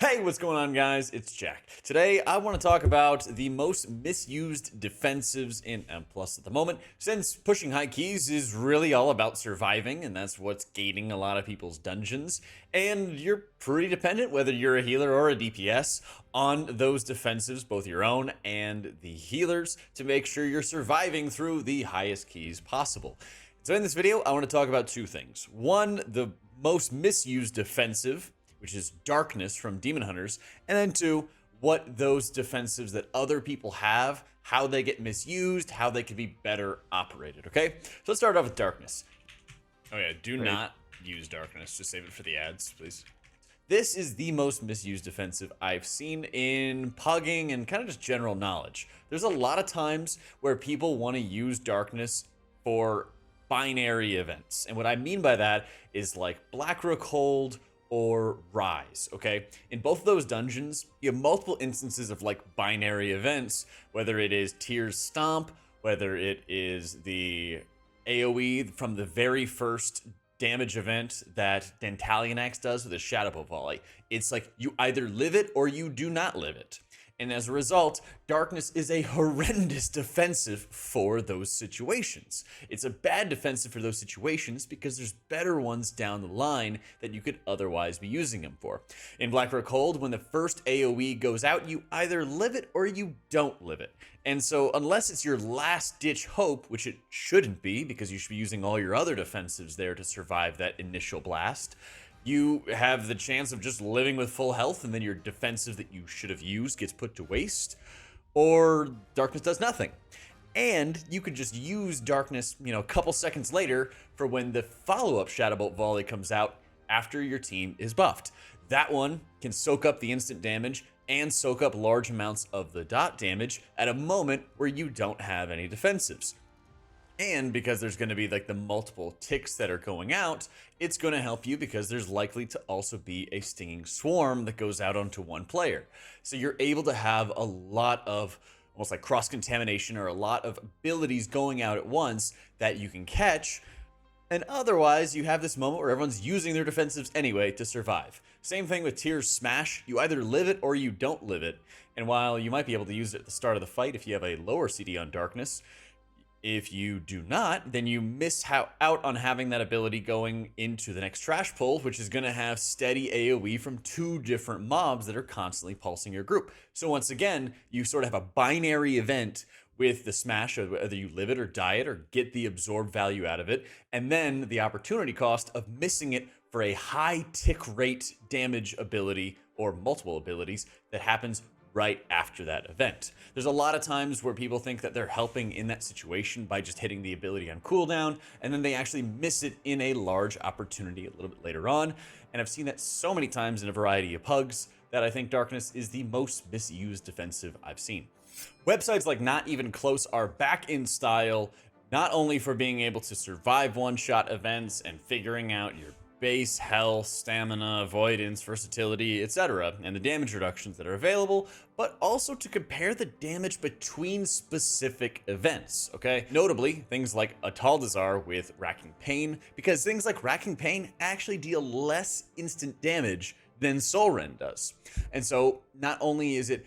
Hey, what's going on, guys? It's Jack. Today, I want to talk about the most misused defensives in M+ at the moment, since pushing high keys is really all about surviving, and that's what's gating a lot of people's dungeons. And you're pretty dependent, whether you're a healer or a DPS, on those defensives, both your own and the healers, to make sure you're surviving through the highest keys possible. So in this video, I want to talk about two things. One, the most misused defensive, which is darkness from demon hunters, and then two, what those defensives that other people have, how they get misused, how they can be better operated. Okay, so let's start off with darkness. Oh yeah, do not use darkness. Just save it for the ads, please. This is the most misused defensive I've seen in pugging and kind of just general knowledge. There's a lot of times where people want to use darkness for binary events, and what I mean by that is like Blackrook Hold or Rise, okay? In both of those dungeons, you have multiple instances of like binary events, whether it is Tyr's Stomp, whether it is the AoE from the very first damage event that Dantalianax does with his Shadow Bow Volley. It's like you either live it or you do not live it. And as a result, darkness is a horrendous defensive for those situations. It's a bad defensive for those situations because there's better ones down the line that you could otherwise be using them for. In Blackrook Hold, when the first AoE goes out, you either live it or you don't live it. And so unless it's your last ditch hope, which it shouldn't be because you should be using all your other defensives there to survive that initial blast, you have the chance of just living with full health, and then your defensive that you should have used gets put to waste, or darkness does nothing. And you could just use darkness, a couple seconds later for when the follow-up Shadow Bolt Volley comes out after your team is buffed. That one can soak up the instant damage and soak up large amounts of the dot damage at a moment where you don't have any defensives. And because there's going to be like the multiple ticks that are going out, it's going to help you because there's likely to also be a stinging swarm that goes out onto one player. So you're able to have a lot of almost like cross-contamination or a lot of abilities going out at once that you can catch. And otherwise, you have this moment where everyone's using their defensives anyway to survive. Same thing with Tyr's Smash. You either live it or you don't live it. And while you might be able to use it at the start of the fight if you have a lower CD on darkness, if you do not, then you miss out on having that ability going into the next trash pull, which is going to have steady AoE from two different mobs that are constantly pulsing your group. So once again, you sort of have a binary event with the Smash, whether you live it or die it or get the absorb value out of it, and then the opportunity cost of missing it for a high tick rate damage ability or multiple abilities that happens right after that event. There's a lot of times where people think that they're helping in that situation by just hitting the ability on cooldown, and then they actually miss it in a large opportunity a little bit later on. And I've seen that so many times in a variety of pugs that I think darkness is the most misused defensive I've seen. Websites like Not Even Close are back in style, not only for being able to survive one-shot events and figuring out your base health, stamina, avoidance, versatility, etc., and the damage reductions that are available, but also to compare the damage between specific events, okay? Notably, things like Ataldazar with Racking Pain, because things like Racking Pain actually deal less instant damage than Soul Rend does. And so, not only is it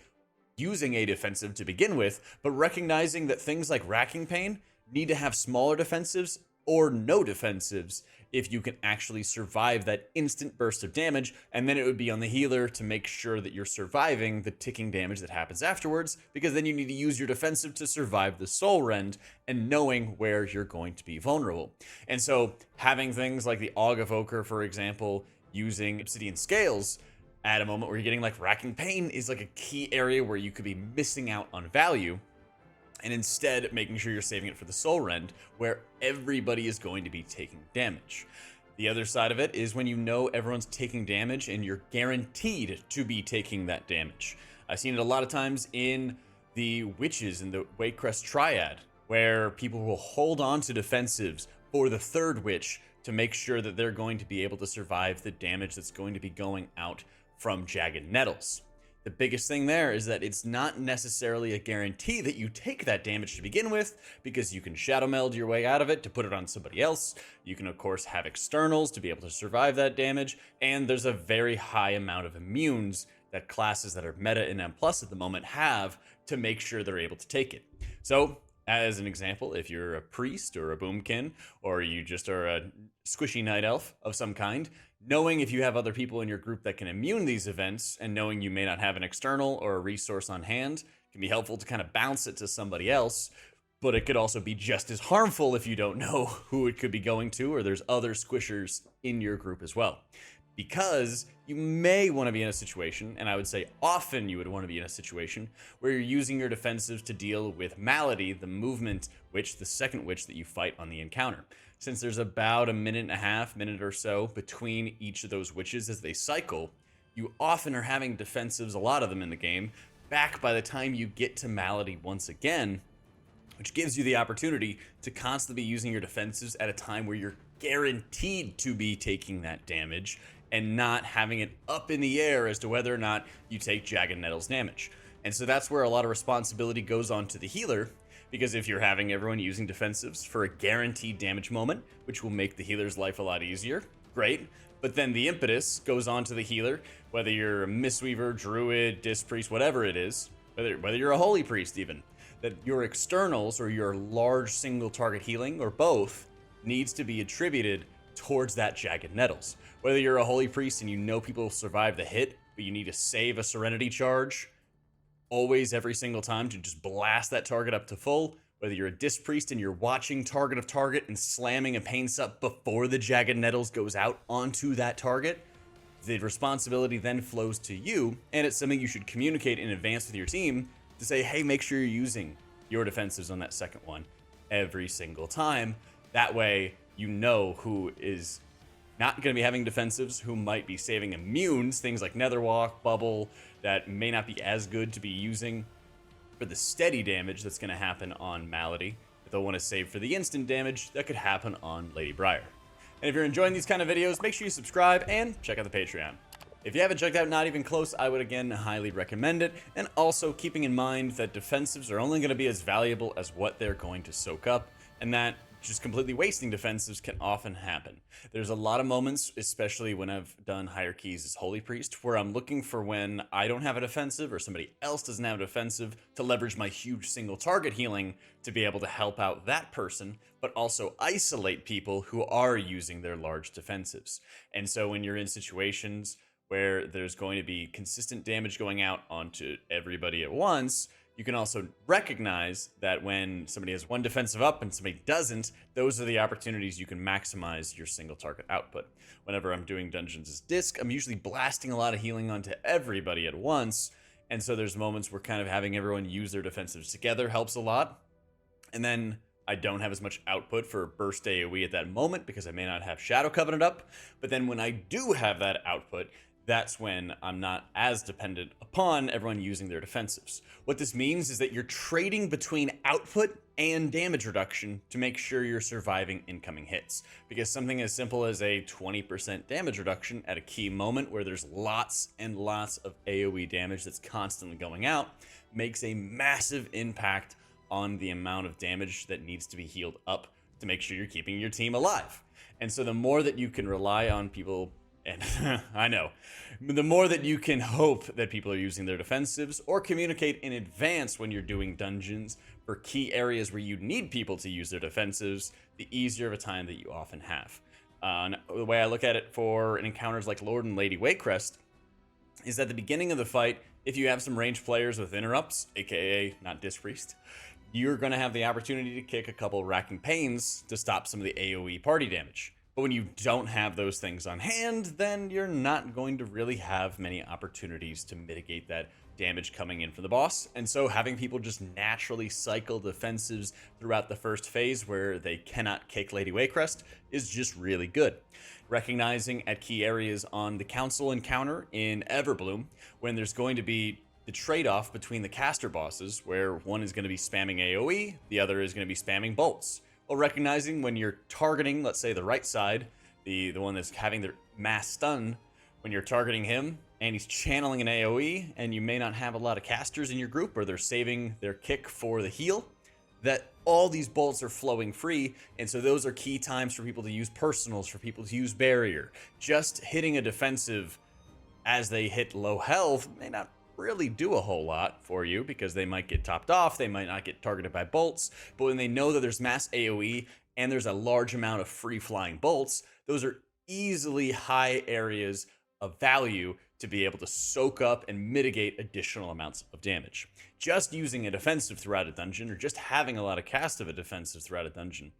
using a defensive to begin with, but recognizing that things like Racking Pain need to have smaller defensives or no defensives if you can actually survive that instant burst of damage, and then it would be on the healer to make sure that you're surviving the ticking damage that happens afterwards, because then you need to use your defensive to survive the Soul Rend and knowing where you're going to be vulnerable. And so having things like the Aug Evoker, for example, using Obsidian Scales at a moment where you're getting like Racking Pain is like a key area where you could be missing out on value, and instead making sure you're saving it for the Soul Rend, where everybody is going to be taking damage. The other side of it is when you know everyone's taking damage and you're guaranteed to be taking that damage. I've seen it a lot of times in the Witches in the Wakecrest Triad, where people will hold on to defensives for the third Witch to make sure that they're going to be able to survive the damage that's going to be going out from Jagged Nettles. The biggest thing there is that it's not necessarily a guarantee that you take that damage to begin with, because you can shadow meld your way out of it to put it on somebody else. You can, of course, have externals to be able to survive that damage, and there's a very high amount of immunes that classes that are meta in M+ at the moment have to make sure they're able to take it. So, as an example, if you're a priest or a boomkin, or you just are a squishy night elf of some kind, knowing if you have other people in your group that can immune these events, and knowing you may not have an external or a resource on hand, can be helpful to kind of bounce it to somebody else. But it could also be just as harmful if you don't know who it could be going to, or there's other squishers in your group as well. Because you may want to be in a situation, and I would say often you would want to be in a situation, where you're using your defensives to deal with Malady, the movement witch, the second witch that you fight on the encounter. Since there's about a minute and a half, minute or so, between each of those witches as they cycle, you often are having defensives, a lot of them in the game, back by the time you get to Malady once again, which gives you the opportunity to constantly be using your defensives at a time where you're guaranteed to be taking that damage, and not having it up in the air as to whether or not you take Jagged Nettles damage. And so that's where a lot of responsibility goes on to the healer, because if you're having everyone using defensives for a guaranteed damage moment, which will make the healer's life a lot easier, great. But then the impetus goes on to the healer, whether you're a Mistweaver, Druid, Disc Priest, whatever it is, whether you're a Holy Priest even, that your externals or your large single target healing, or both, needs to be attributed towards that Jagged Nettles. Whether you're a Holy Priest and you know people will survive the hit, but you need to save a Serenity charge always every single time to just blast that target up to full. Whether you're a Disc Priest and you're watching target of target and slamming a Pain Sup before the Jagged Nettles goes out onto that target, the responsibility then flows to you, and it's something you should communicate in advance with your team to say, hey, make sure you're using your defensives on that second one every single time. That way, you know who is not going to be having defensives, who might be saving immunes, things like Netherwalk, Bubble, that may not be as good to be using for the steady damage that's going to happen on Malady. But they'll want to save for the instant damage that could happen on Lady Briar. And if you're enjoying these kind of videos, make sure you subscribe and check out the Patreon. If you haven't checked out Not Even Close, I would again highly recommend it. And also keeping in mind that defensives are only going to be as valuable as what they're going to soak up, and that just completely wasting defensives can often happen. There's a lot of moments, especially when I've done higher keys as Holy Priest, where I'm looking for when I don't have a defensive or somebody else doesn't have a defensive to leverage my huge single target healing to be able to help out that person, but also isolate people who are using their large defensives. And so when you're in situations where there's going to be consistent damage going out onto everybody at once, you can also recognize that when somebody has one defensive up and somebody doesn't, those are the opportunities you can maximize your single target output. Whenever I'm doing dungeons as Disc, I'm usually blasting a lot of healing onto everybody at once, and so there's moments where kind of having everyone use their defensives together helps a lot. And then I don't have as much output for burst AoE at that moment because I may not have Shadow Covenant up, but then when I do have that output, that's when I'm not as dependent upon everyone using their defensives. What this means is that you're trading between output and damage reduction to make sure you're surviving incoming hits. Because something as simple as a 20% damage reduction at a key moment where there's lots and lots of AoE damage that's constantly going out makes a massive impact on the amount of damage that needs to be healed up to make sure you're keeping your team alive. And so the more that you can rely on people, and I know, the more that you can hope that people are using their defensives or communicate in advance when you're doing dungeons for key areas where you need people to use their defensives, the easier of a time that you often have. The way I look at it for encounters like Lord and Lady Waycrest is at the beginning of the fight, if you have some ranged players with interrupts, aka not Disc Priest, you're going to have the opportunity to kick a couple Racking Pains to stop some of the AoE party damage. But when you don't have those things on hand, then you're not going to really have many opportunities to mitigate that damage coming in from the boss. And so having people just naturally cycle defensives throughout the first phase where they cannot kick Lady Waycrest is just really good. Recognizing at key areas on the council encounter in Everbloom, when there's going to be the trade-off between the caster bosses, where one is going to be spamming AoE, the other is going to be spamming bolts. Well, recognizing when you're targeting, let's say the right side, the one that's having their mass stun, when you're targeting him and he's channeling an AoE and you may not have a lot of casters in your group or they're saving their kick for the heal, that all these bolts are flowing free. And so those are key times for people to use personals, for people to use barrier. Just hitting a defensive as they hit low health, may not really do a whole lot for you because they might get topped off, they might not get targeted by bolts, but when they know that there's mass AoE and there's a large amount of free flying bolts, those are easily high areas of value to be able to soak up and mitigate additional amounts of damage. Just using a defensive throughout a dungeon or just having a lot of cast of a defensive throughout a dungeon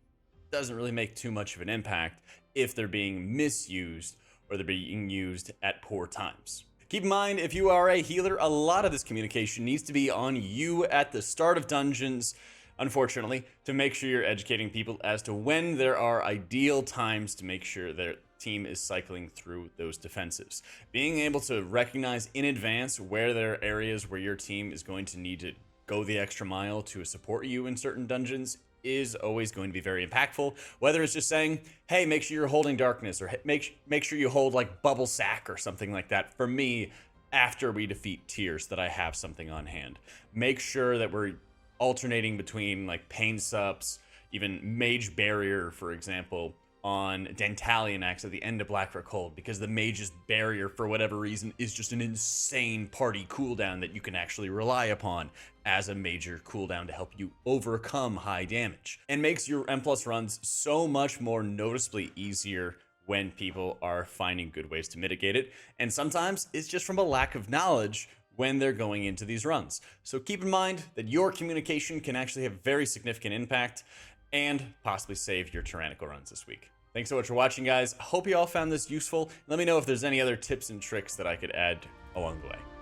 doesn't really make too much of an impact if they're being misused or they're being used at poor times. Keep in mind, if you are a healer, a lot of this communication needs to be on you at the start of dungeons, unfortunately, to make sure you're educating people as to when there are ideal times to make sure their team is cycling through those defensives. Being able to recognize in advance where there are areas where your team is going to need to go the extra mile to support you in certain dungeons is always going to be very impactful. Whether it's just saying, hey, make sure you're holding darkness, or make sure you hold like bubble sack or something like that. For me, after we defeat tiers, that I have something on hand. Make sure that we're alternating between like pain sups, even mage barrier, for example, on Dentalian Axe at the end of Blackrock Hold, because the mage's barrier, for whatever reason, is just an insane party cooldown that you can actually rely upon as a major cooldown to help you overcome high damage, and makes your M+ runs so much more noticeably easier when people are finding good ways to mitigate it. And sometimes it's just from a lack of knowledge when they're going into these runs. So keep in mind that your communication can actually have very significant impact and possibly save your tyrannical runs this week. Thanks so much for watching, guys. I hope you all found this useful. Let me know if there's any other tips and tricks that I could add along the way.